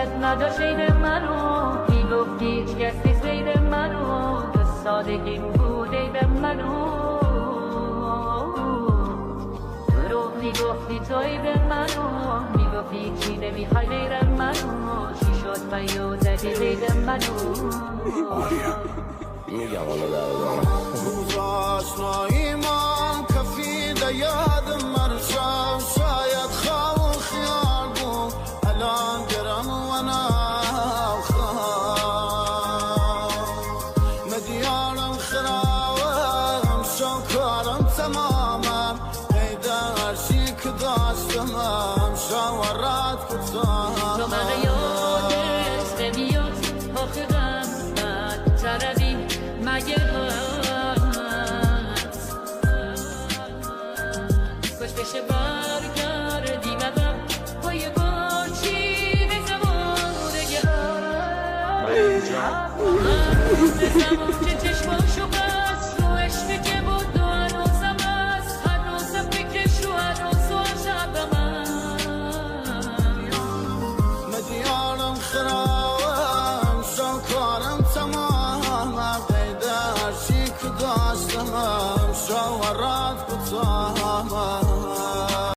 باید نداشت عید منو میگفتی هیچ کس نیست غیر منو به سادگی بود عید منو دروغ میگفتی تو عید منو میگفتی چی نمیخوای غیر منو چی شد من زدی عید منو میگم حالا دردارم روز آشنایی من کفیده یاد من شاید خواه و خیال بود الان گرم و نخواه مدیارم خراوم شوکارم تمامم قیده هرشی که داشتمم شاورات کتام تو من یادت نمیاد آخرم من تردیم مگه هست کش بشه برگردی مدم پای گرچی به زمانه گه به زمان